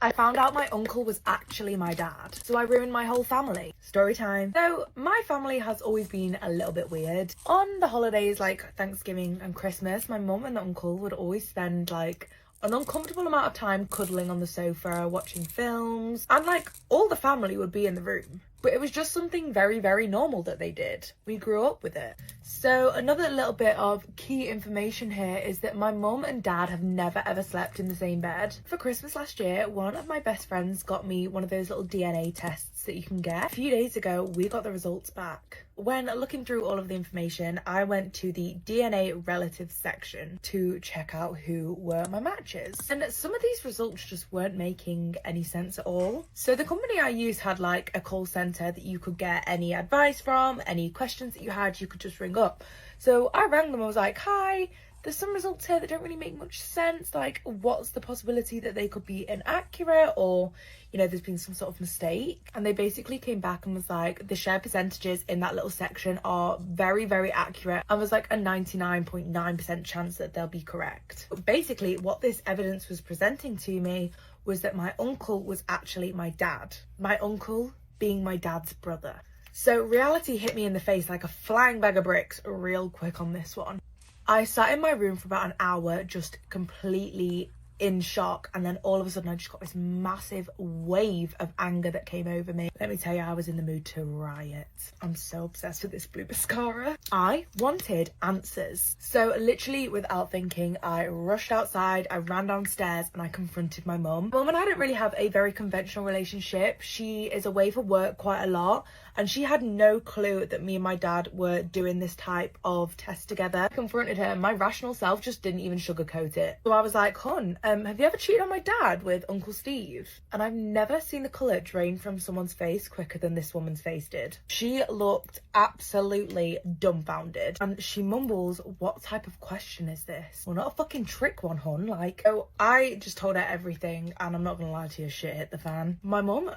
I found out my uncle was actually my dad, so I ruined my whole family. Story time. So my family has always been a little bit weird. On the holidays like Thanksgiving and Christmas, my mum and uncle would always spend like an uncomfortable amount of time cuddling on the sofa, watching films, and like all the family would be in the room. But it was just something very, very normal that they did. We grew up with it. So another little bit of key information here is that my mum and dad have never ever slept in the same bed. For Christmas last year, one of my best friends got me one of those little DNA tests that you can get. A few days ago, we got the results back. When looking through all of the information, I went to the DNA relatives section to check out who were my matches. And some of these results just weren't making any sense at all. So the company I used had like a call center that you could get any advice from, any questions that you had, you could just ring up. So I rang them, I was like, hi, there's some results here that don't really make much sense. Like, what's the possibility that they could be inaccurate, or, you know, there's been some sort of mistake? And they basically came back and was like, the share percentages in that little section are very, very accurate, and was like a 99.9% chance that they'll be correct. But basically, what this evidence was presenting to me was that my uncle was actually my dad. My uncle being my dad's brother. So reality hit me in the face like a flying bag of bricks real quick on this one. I sat in my room for about an hour just completely in shock, and then all of a sudden I just got this massive wave of anger that came over me. Let me tell you, I was in the mood to riot. I'm so obsessed with this blue mascara. I wanted answers. So literally without thinking, I rushed outside, I ran downstairs, and I confronted my mum. Mum and I don't really have a very conventional relationship. She is away for work quite a lot, and she had no clue that me and my dad were doing this type of test together. I confronted her, and my rational self just didn't even sugarcoat it. So I was like, hon, have you ever cheated on my dad with Uncle Steve? And I've never seen the colour drain from someone's face quicker than this woman's face did. She looked absolutely dumbfounded, and she mumbles, what type of question is this? Well, not a fucking trick one, hon. Like, so I just told her everything, and I'm not gonna lie to you, shit hit the fan. My mum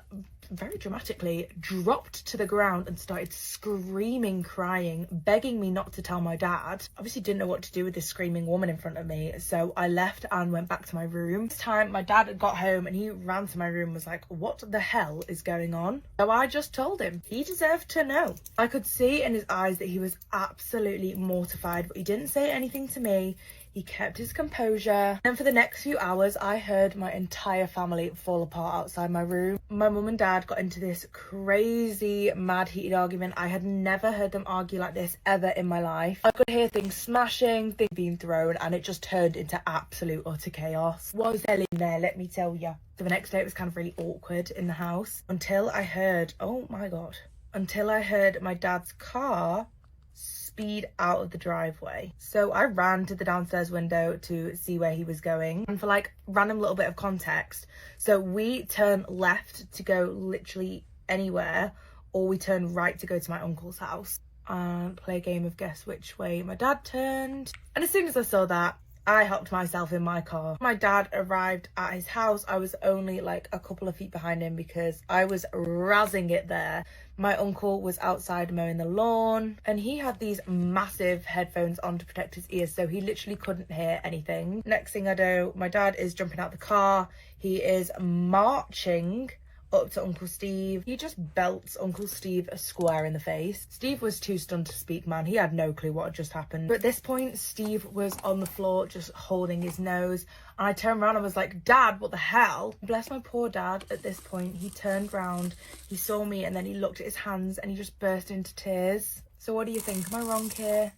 very dramatically dropped to the ground and started screaming, crying, begging me not to tell my dad. Obviously didn't know what to do with this screaming woman in front of me, so I left and went back to my room. This time my dad had got home and he ran to my room and was like, what the hell is going on? So I just told him. He deserved to know. I could see in his eyes that he was absolutely mortified, but he didn't say anything to me. He kept his composure. And for the next few hours, I heard my entire family fall apart outside my room. My mum and dad got into this crazy, mad, heated argument. I had never heard them argue like this ever in my life. I could hear things smashing, things being thrown, and it just turned into absolute utter chaos. Was hell in there, let me tell ya. So the next day, it was kind of really awkward in the house until I heard, oh my God, until I heard my dad's car speed out of the driveway. So I ran to the downstairs window to see where he was going. And for like random little bit of context, so we turn left to go literally anywhere, or we turn right to go to my uncle's house and play a game of guess which way my dad turned. And as soon as I saw that, I hopped myself in my car. My dad arrived at his house. I was only like a couple of feet behind him because I was razzing it there. My uncle was outside mowing the lawn, and he had these massive headphones on to protect his ears, so he literally couldn't hear anything. Next thing I know, my dad is jumping out the car. He is marching up to Uncle Steve. He just belts Uncle Steve a square in the face. Steve was too stunned to speak, man. He had no clue what had just happened. But at this point, Steve was on the floor just holding his nose, and I turned around and was like, Dad, what the hell? Bless my poor dad. At this point, he turned round, he saw me, and then he looked at his hands and he just burst into tears. So what do you think? Am I wrong here?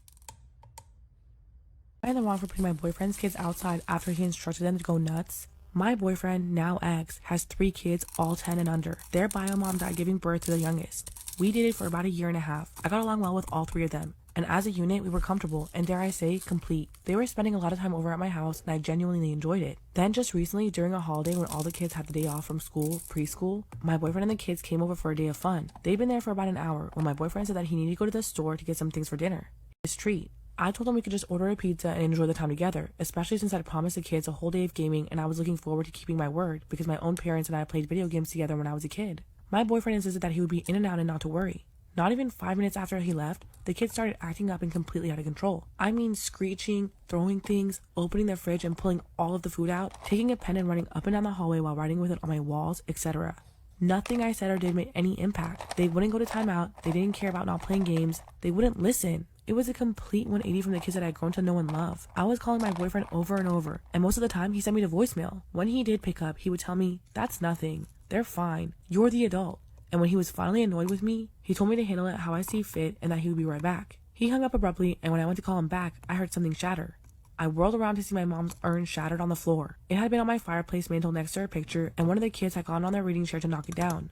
Am I in the wrong for putting my boyfriend's kids outside after he instructed them to go nuts? My boyfriend, now ex, has 3 kids, all 10 and under. Their bio mom died giving birth to the youngest. We dated for about a year and a half. I got along well with all 3 of them, and as a unit, we were comfortable and, dare I say, complete. They were spending a lot of time over at my house, and I genuinely enjoyed it. Then just recently, during a holiday when all the kids had the day off from school, preschool, my boyfriend and the kids came over for a day of fun. They'd been there for about an hour when my boyfriend said that he needed to go to the store to get some things for dinner. His treat. I told him we could just order a pizza and enjoy the time together, especially since I'd promised the kids a whole day of gaming and I was looking forward to keeping my word because my own parents and I played video games together when I was a kid. My boyfriend insisted that he would be in and out and not to worry. Not even 5 minutes after he left, the kids started acting up and completely out of control. I mean, screeching, throwing things, opening the fridge and pulling all of the food out, taking a pen and running up and down the hallway while writing with it on my walls, etc. Nothing I said or did made any impact. They wouldn't go to timeout, they didn't care about not playing games, they wouldn't listen. It was a complete 180 from the kids that I'd grown to know and love. I was calling my boyfriend over and over, and most of the time he sent me to voicemail. When he did pick up, he would tell me, "That's nothing. They're fine. You're the adult." And when he was finally annoyed with me, he told me to handle it how I see fit and that he would be right back. He hung up abruptly, and when I went to call him back, I heard something shatter. I whirled around to see my mom's urn shattered on the floor. It had been on my fireplace mantle next to her picture, and one of the kids had gotten on their reading chair to knock it down.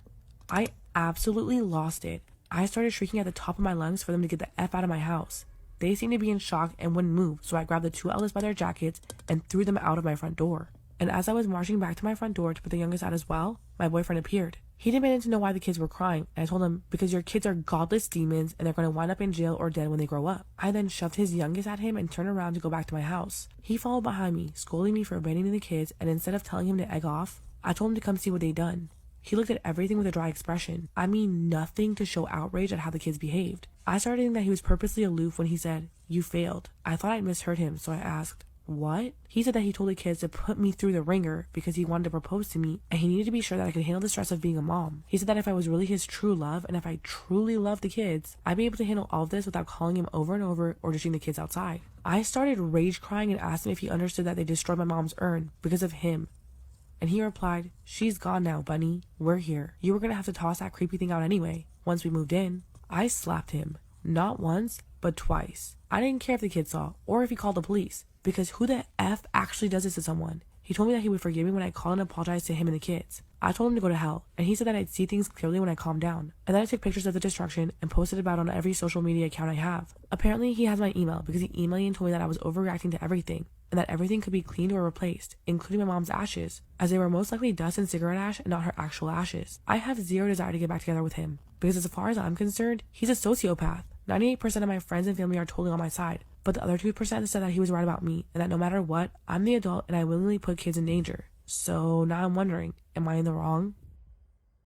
I absolutely lost it. I started shrieking at the top of my lungs for them to get the F out of my house. They seemed to be in shock and wouldn't move, so I grabbed the two eldest by their jackets and threw them out of my front door. And as I was marching back to my front door to put the youngest out as well, my boyfriend appeared. He demanded to know why the kids were crying, and I told him, because your kids are godless demons and they're going to wind up in jail or dead when they grow up. I then shoved his youngest at him and turned around to go back to my house. He followed behind me, scolding me for abandoning the kids, and instead of telling him to egg off, I told him to come see what they'd done. He looked at everything with a dry expression. I mean, nothing to show outrage at how the kids behaved. I started thinking that he was purposely aloof when he said, "You failed." I thought I'd misheard him, so I asked, "What?" He said that he told the kids to put me through the ringer because he wanted to propose to me and he needed to be sure that I could handle the stress of being a mom. He said that if I was really his true love and if I truly loved the kids, I'd be able to handle all of this without calling him over and over or dishing the kids outside. I started rage crying and asked him if he understood that they destroyed my mom's urn because of him. And he replied, "She's gone now, bunny. We're here. You were gonna have to toss that creepy thing out anyway, once we moved in." I slapped him. Not once, but twice. I didn't care if the kids saw, or if he called the police, because who the F actually does this to someone? He told me that he would forgive me when I called and apologized to him and the kids. I told him to go to hell, and he said that I'd see things clearly when I calmed down. And then I took pictures of the destruction and posted about it on every social media account I have. Apparently, he has my email because he emailed me and told me that I was overreacting to everything, and that everything could be cleaned or replaced, including my mom's ashes, as they were most likely dust and cigarette ash and not her actual ashes. I have zero desire to get back together with him, because as far as I'm concerned, he's a sociopath. 98% of my friends and family are totally on my side, but the other 2% said that he was right about me, and that no matter what, I'm the adult and I willingly put kids in danger. So now I'm wondering, am I in the wrong?